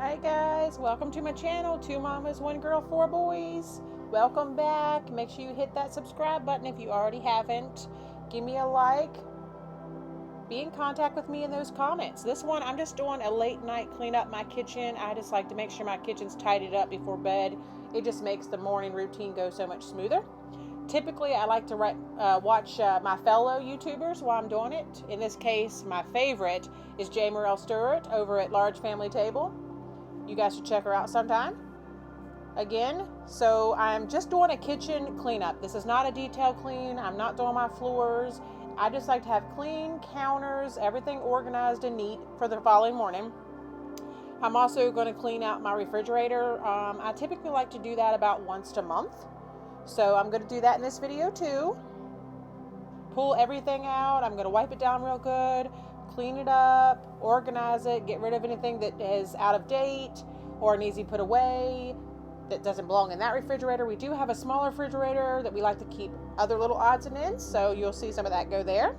Hi guys, welcome to my channel, 2 mamas, 1 girl, 4 boys. Welcome back. Make sure you hit that subscribe button if you already haven't. Give me a like. Be in contact with me in those comments. This one, I'm just doing a late night clean up my kitchen. I just like to make sure my kitchen's tidied up before bed. It just makes the morning routine go so much smoother. Typically, I like to watch my fellow YouTubers while I'm doing it. In this case, my favorite is J. Morel Stewart over at LargeFamily Table. You guys should check her out sometime. Again, so I'm just doing a kitchen cleanup. This is not a detail clean. I'm not doing my floors. I just like to have clean counters, everything organized and neat for the following morning. I'm also going to clean out my refrigerator. I typically like to do that about once a month. So I'm going to do that in this video too. Pull everything out. I'm going to wipe it down real good, clean it up, organize it, get rid of anything that is out of date or needs to be put away that doesn't belong in that refrigerator. We do have a smaller refrigerator that we like to keep other little odds and ends, so you'll see some of that go there.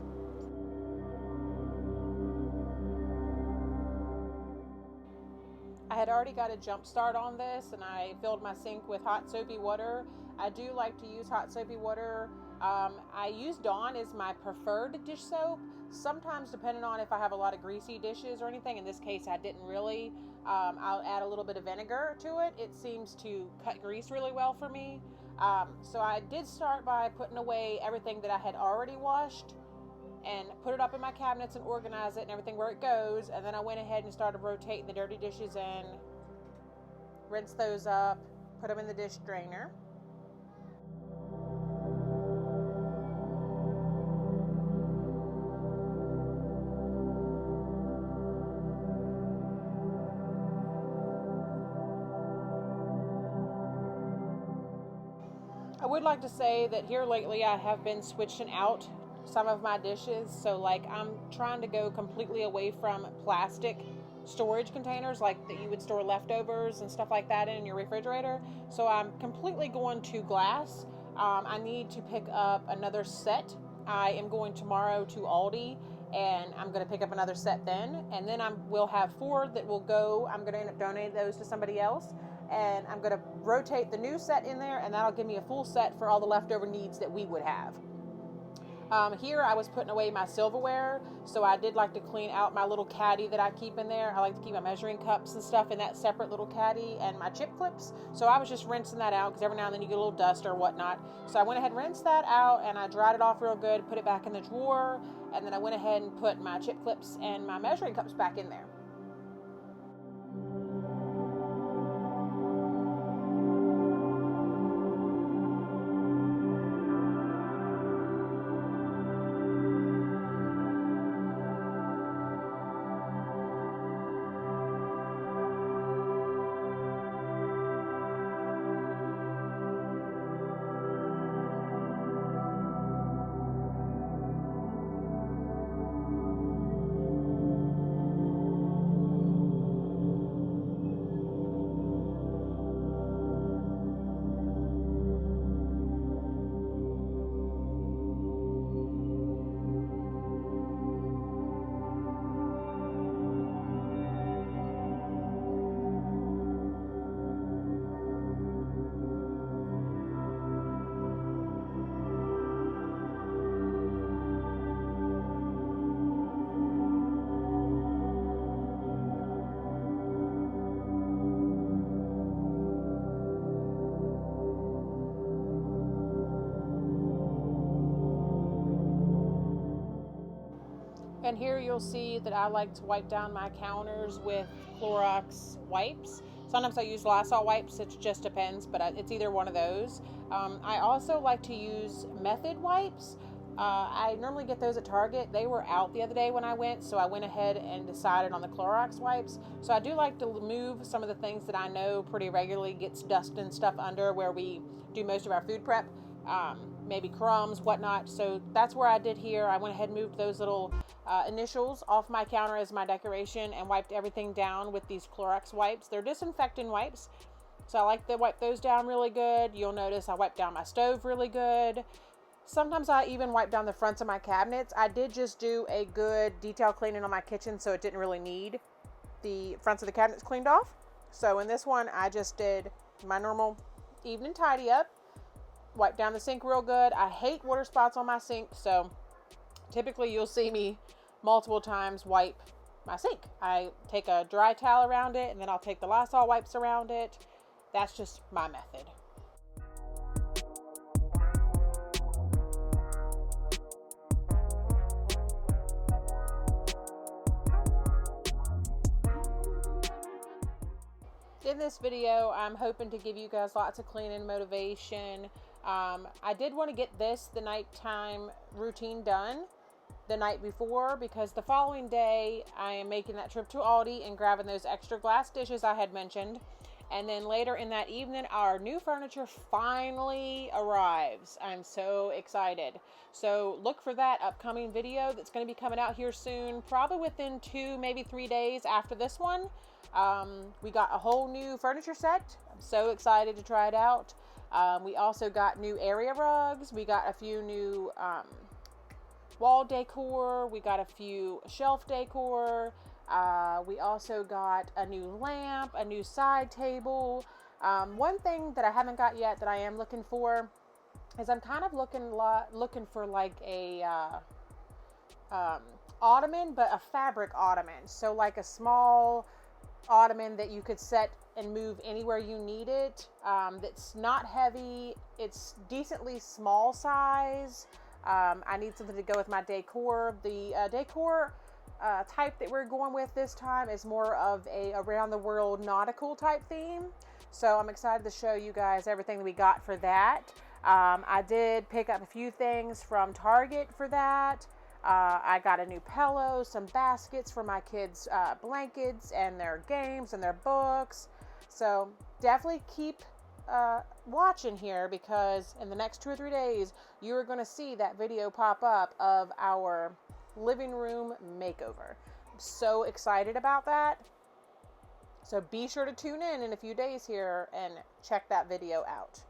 I had already got a jump start on this and I filled my sink with hot soapy water. I do like to use hot soapy water. I use Dawn as my preferred dish soap. Sometimes, depending on if I have a lot of greasy dishes or anything, in this case I didn't really, I'll add a little bit of vinegar to it. It seems to cut grease really well for me. So I did start by putting away everything that I had already washed and put it up in my cabinets and organize it and everything where it goes. And then I went ahead and started rotating the dirty dishes in, rinse those up, put them in the dish drainer. I would like to say that here lately I have been switching out some of my dishes. So like I'm trying to go completely away from plastic storage containers like that you would store leftovers and stuff like that in your refrigerator. So I'm completely going to glass. I need to pick up another set. I am going tomorrow to Aldi and I'm going to pick up another set then. And then we'll have 4 that will go. I'm going to end up donating those to somebody else. And I'm going to rotate the new set in there, and that'll give me a full set for all the leftover needs that we would have. Here I was putting away my silverware, so I did like to clean out my little caddy that I keep in there. I like to keep my measuring cups and stuff in that separate little caddy, and my chip clips. So I was just rinsing that out because every now and then you get a little dust or whatnot. So I went ahead and rinsed that out, and I dried it off real good, put it back in the drawer, and then I went ahead and put my chip clips and my measuring cups back in there. And here you'll see that I like to wipe down my counters with Clorox wipes. Sometimes I use Lysol wipes, it just depends, but it's either one of those. I also like to use Method wipes. I normally get those at Target. They were out the other day when I went, so I went ahead and decided on the Clorox wipes. So I do like to move some of the things that I know pretty regularly gets dust and stuff under where we do most of our food prep. Maybe crumbs, whatnot. So that's where I did here. I went ahead and moved those little initials off my counter as my decoration and wiped everything down with these Clorox wipes. They're disinfectant wipes, so I like to wipe those down really good. You'll notice I wiped down my stove really good. Sometimes I even wipe down the fronts of my cabinets. I did just do a good detail cleaning on my kitchen, so it didn't really need the fronts of the cabinets cleaned off. So in this one, I just did my normal evening tidy up, wipe down the sink real good. I hate water spots on my sink, so typically you'll see me multiple times wipe my sink. I take a dry towel around it, and then I'll take the Lysol wipes around it. That's just my method. In this video, I'm hoping to give you guys lots of cleaning motivation. I did want to get the nighttime routine done the night before, because the following day I am making that trip to Aldi and grabbing those extra glass dishes I had mentioned. And then later in that evening, our new furniture finally arrives. I'm so excited. So look for that upcoming video that's going to be coming out here soon, probably within 2, maybe 3 days after this one. We got a whole new furniture set. I'm so excited to try it out. We also got new area rugs. We got a few new wall decor. We got a few shelf decor. We also got a new lamp, a new side table. One thing that I haven't got yet that I am looking for is I'm kind of looking for like a ottoman, but a fabric ottoman. So like a small ottoman that you could set and move anywhere you need it. That's not heavy. It's decently small size. I need something to go with my decor. The decor type that we're going with this time is more of a around the world nautical type theme. So I'm excited to show you guys everything that we got for that. I did pick up a few things from Target for that. I got a new pillow, some baskets for my kids' blankets and their games and their books. So definitely keep watching here, because in the next 2 or 3 days, you are going to see that video pop up of our living room makeover. I'm so excited about that. So be sure to tune in a few days here and check that video out.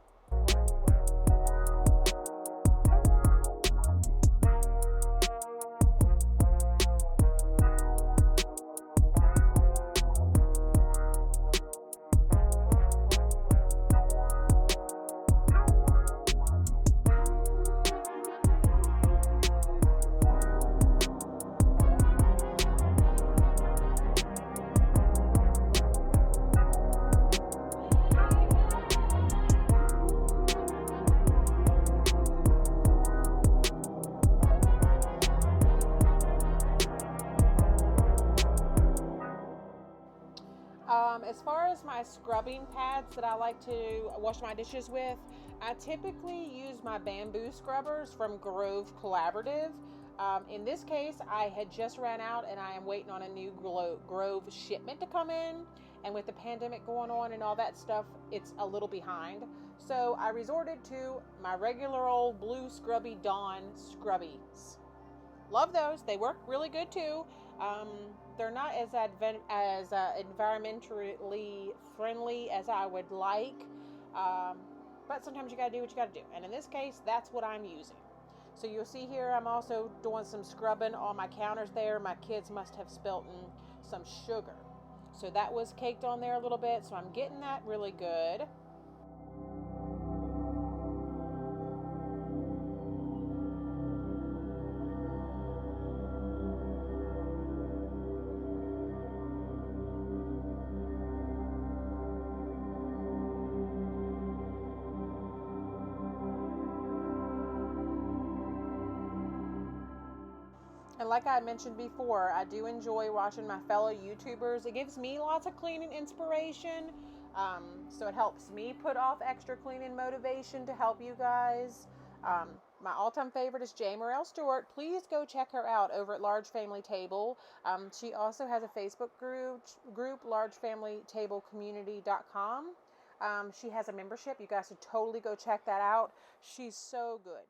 As far as my scrubbing pads that I like to wash my dishes with, I typically use my bamboo scrubbers from Grove Collaborative. In this case, I had just ran out and I am waiting on a new Grove shipment to come in. And with the pandemic going on and all that stuff, it's a little behind. So I resorted to my regular old blue Scrubby Dawn scrubbies. Love those. They work really good too. They're not as environmentally friendly as I would like, but sometimes you gotta do what you gotta do. And in this case, that's what I'm using. So you'll see here, I'm also doing some scrubbing on my counters there. My kids must have spilt in some sugar. So that was caked on there a little bit. So I'm getting that really good. And like I mentioned before, I do enjoy watching my fellow YouTubers. It gives me lots of cleaning inspiration. So it helps me put off extra cleaning motivation to help you guys. My all-time favorite is J. Morel Stewart. Please go check her out over at LargeFamily Table. She also has a Facebook group LargeFamilyTableCommunity.com. She has a membership. You guys should totally go check that out. She's so good.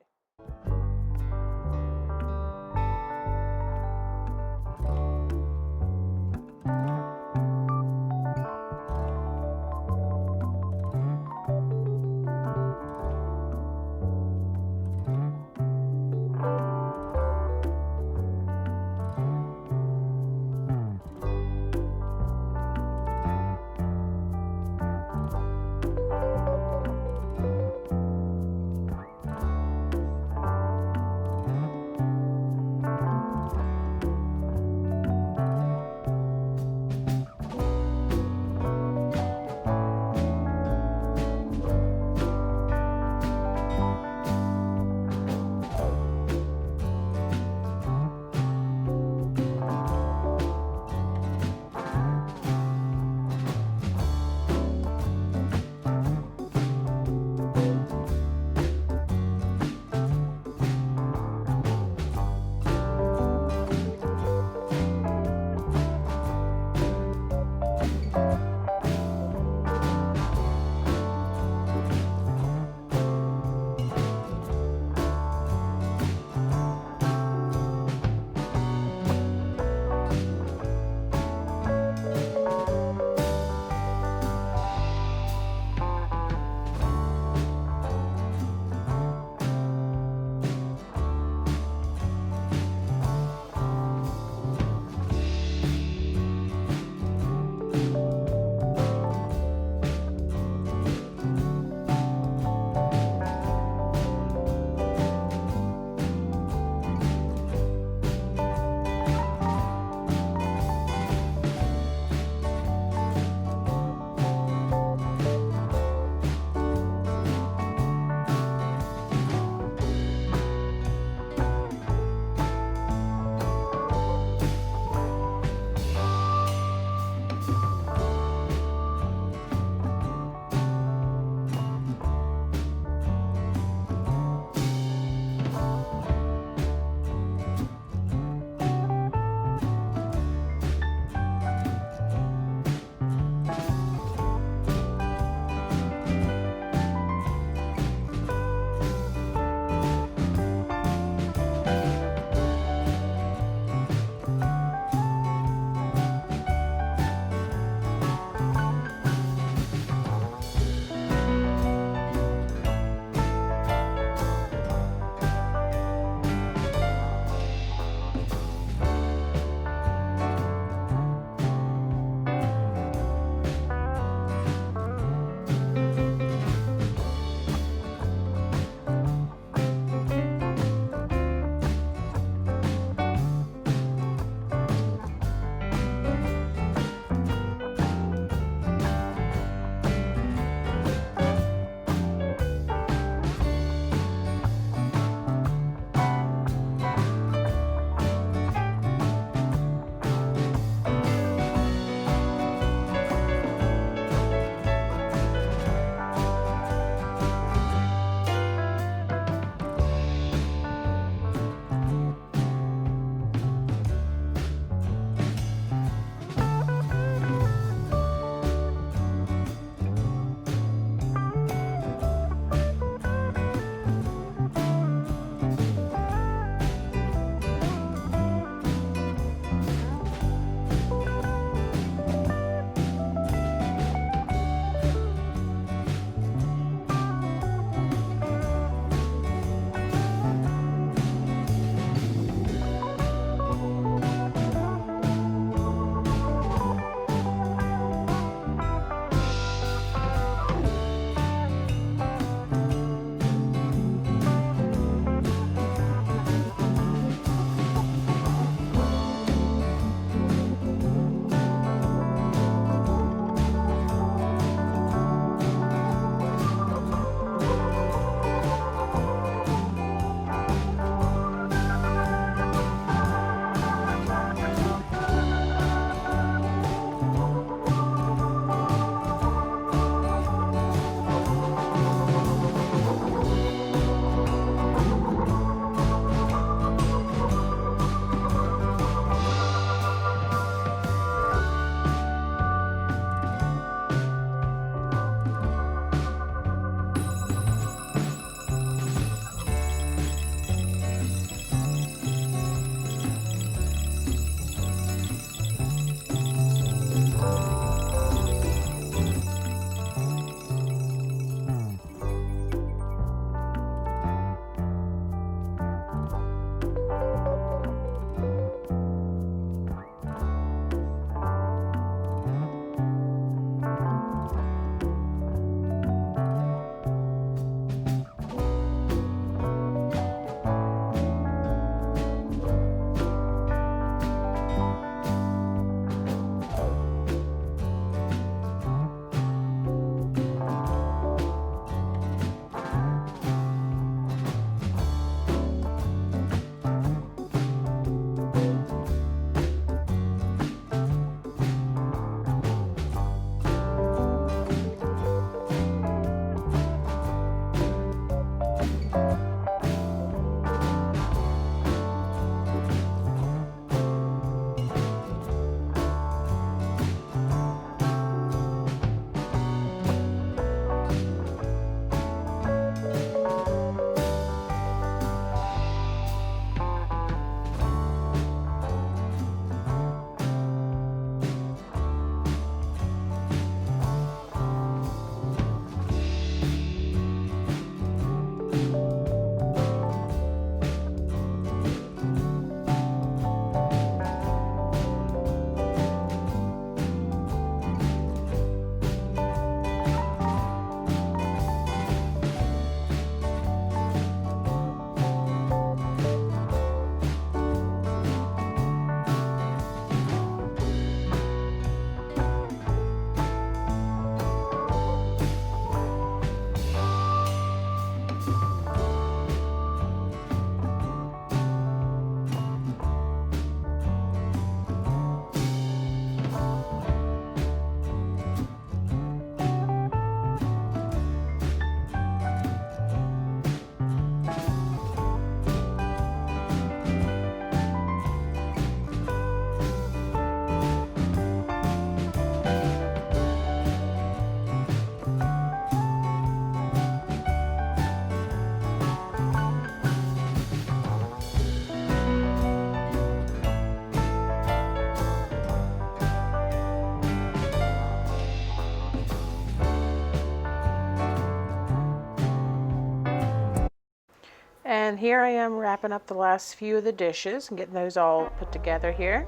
And here I am wrapping up the last few of the dishes and getting those all put together here.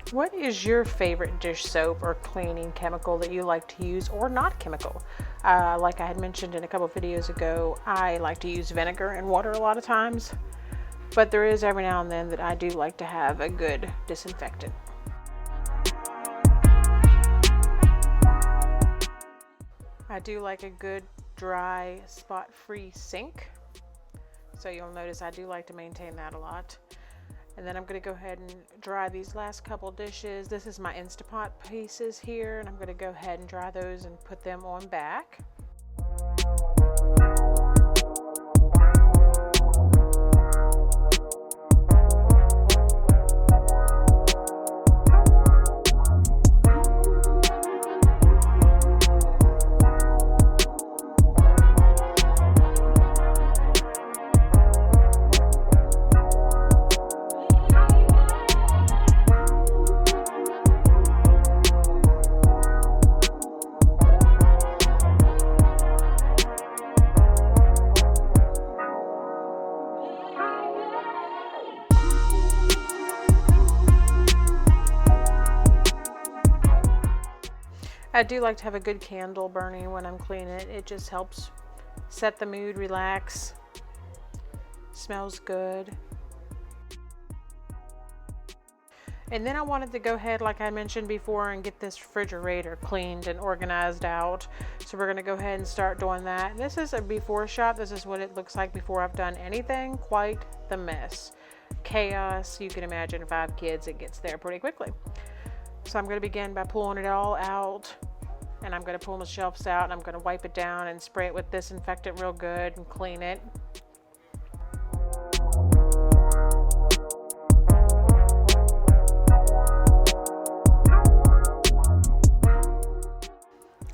What is your favorite dish soap or cleaning chemical that you like to use, or not chemical? Like I had mentioned in a couple of videos ago, I like to use vinegar and water a lot of times, but there is every now and then that I do like to have a good disinfectant. I do like a good dry spot-free sink, so you'll notice I do like to maintain that a lot. And then I'm going to go ahead and dry these last couple dishes. This is my Instantpot pieces here, and I'm going to go ahead and dry those and put them on back. I do like to have a good candle burning when I'm cleaning it. It just helps set the mood, relax, smells good. And then I wanted to go ahead, like I mentioned before, and get this refrigerator cleaned and organized out. So we're going to go ahead and start doing that. And this is a before shot. This is what it looks like before I've done anything. Quite the mess. Chaos. You can imagine 5 kids, it gets there pretty quickly. So I'm going to begin by pulling it all out, and I'm going to pull the shelves out, and I'm going to wipe it down and spray it with disinfectant real good and clean it.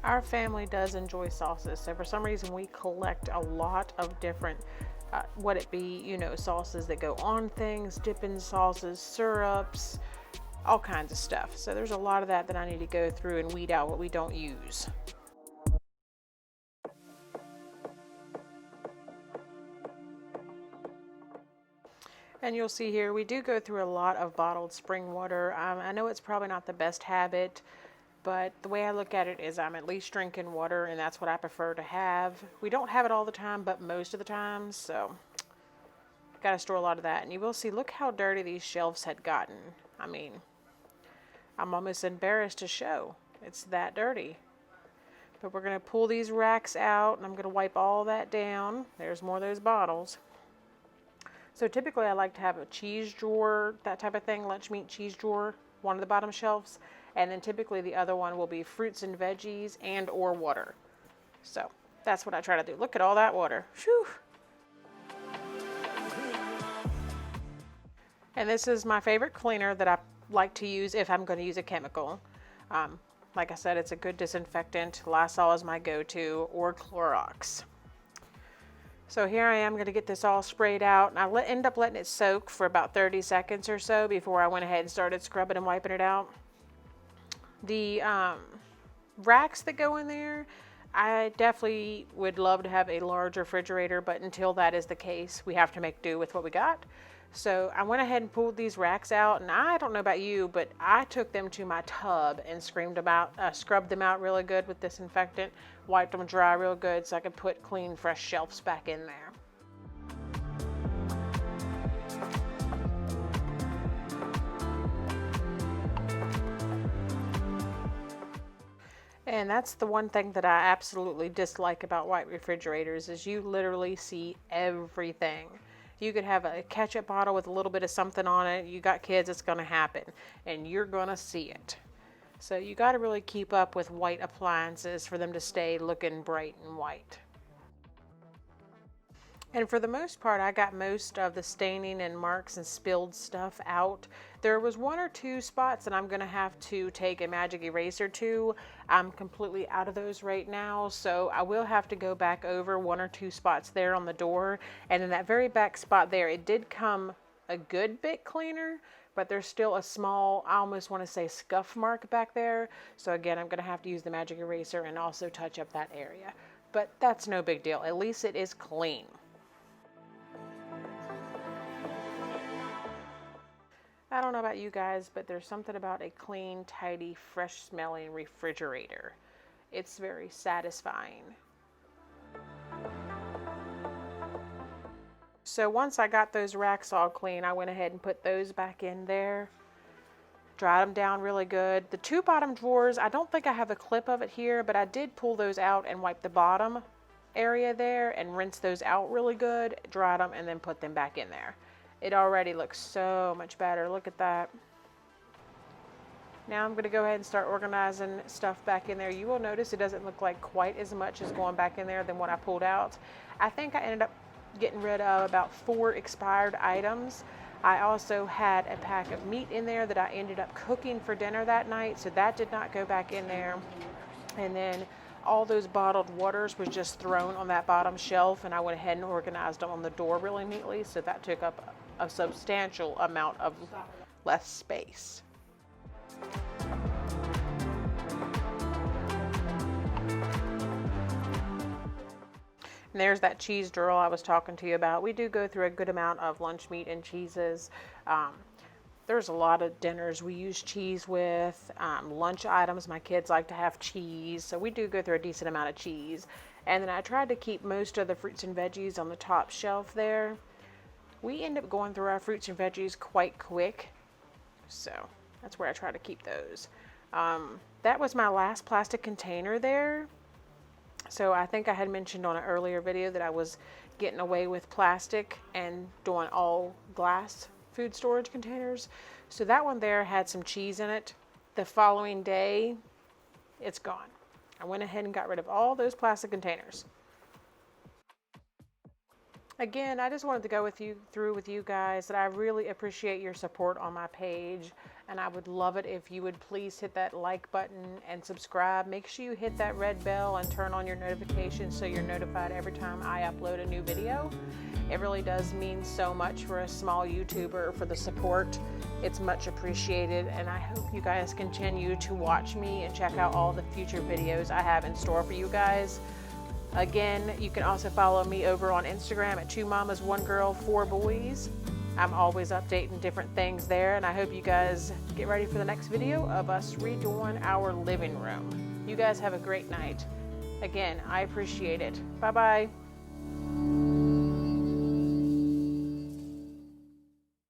Our family does enjoy sauces, so for some reason we collect a lot of different what it be, you know, sauces that go on things, dipping sauces, syrups, all kinds of stuff. So there's a lot of that I need to go through and weed out what we don't use. And you'll see here we do go through a lot of bottled spring water. I know it's probably not the best habit, but the way I look at it is I'm at least drinking water, and that's what I prefer to have. We don't have it all the time, but most of the time, so got to store a lot of that. And you will see, look how dirty these shelves had gotten. I mean, I'm almost embarrassed to show. It's that dirty. But we're going to pull these racks out, and I'm going to wipe all that down. There's more of those bottles. So typically I like to have a cheese drawer, that type of thing, lunch meat cheese drawer, one of the bottom shelves. And then typically the other one will be fruits and veggies and or water. So that's what I try to do. Look at all that water. Whew. And this is my favorite cleaner that I like to use if I'm going to use a chemical. Like I said, it's a good disinfectant. Lysol is my go-to, or Clorox. So here I am going to get this all sprayed out, and I end up letting it soak for about 30 seconds or so before I went ahead and started scrubbing and wiping it out. The racks that go in there, I definitely would love to have a large refrigerator, but until that is the case, we have to make do with what we got. So I went ahead and pulled these racks out, and I don't know about you, but I took them to my tub and scrubbed them out really good with disinfectant, wiped them dry real good so I could put clean, fresh shelves back in there. And that's the one thing that I absolutely dislike about white refrigerators is you literally see everything. You could have a ketchup bottle with a little bit of something on it. You got kids, it's going to happen, and you're going to see it. So you got to really keep up with white appliances for them to stay looking bright and white. And for the most part, I got most of the staining and marks and spilled stuff out. There was 1 or 2 spots that I'm going to have to take a magic eraser to. I'm completely out of those right now, so I will have to go back over 1 or 2 spots there on the door. And in that very back spot there, it did come a good bit cleaner, but there's still a small, I almost want to say scuff mark back there. So again, I'm going to have to use the magic eraser and also touch up that area. But that's no big deal. At least it is clean. I don't know about you guys, but there's something about a clean, tidy, fresh smelling refrigerator. It's very satisfying. So once I got those racks all clean, I went ahead and put those back in there. Dried them down really good. The two bottom drawers, I don't think I have a clip of it here, but I did pull those out and wipe the bottom area there and rinse those out really good, dried them, and then put them back in there. It already looks so much better. Look at that. Now I'm going to go ahead and start organizing stuff back in there. You will notice it doesn't look like quite as much as going back in there than what I pulled out. I think I ended up getting rid of about 4 expired items. I also had a pack of meat in there that I ended up cooking for dinner that night, so that did not go back in there. And then all those bottled waters was just thrown on that bottom shelf, and I went ahead and organized them on the door really neatly, so that took up a substantial amount of less space. And there's that cheese drawer I was talking to you about. We do go through a good amount of lunch meat and cheeses. There's a lot of dinners we use cheese with. Lunch items, my kids like to have cheese, so we do go through a decent amount of cheese. And then I tried to keep most of the fruits and veggies on the top shelf there. We end up going through our fruits and veggies quite quick, so that's where I try to keep those. That was my last plastic container there. So I think I had mentioned on an earlier video that I was getting away with plastic and doing all glass food storage containers. So that one there had some cheese in it. The following day, it's gone. I went ahead and got rid of all those plastic containers. Again, I just wanted to go through with you guys that I really appreciate your support on my page, and I would love it if you would please hit that like button and subscribe. Make sure you hit that red bell and turn on your notifications so you're notified every time I upload a new video. It really does mean so much for a small YouTuber for the support. It's much appreciated, and I hope you guys continue to watch me and check out all the future videos I have in store for you guys. Again, you can also follow me over on Instagram at 2 Mamas 1 Girl 4 Boys. I'm always updating different things there, and I hope you guys get ready for the next video of us redoing our living room. You guys have a great night. Again, I appreciate it. Bye-bye.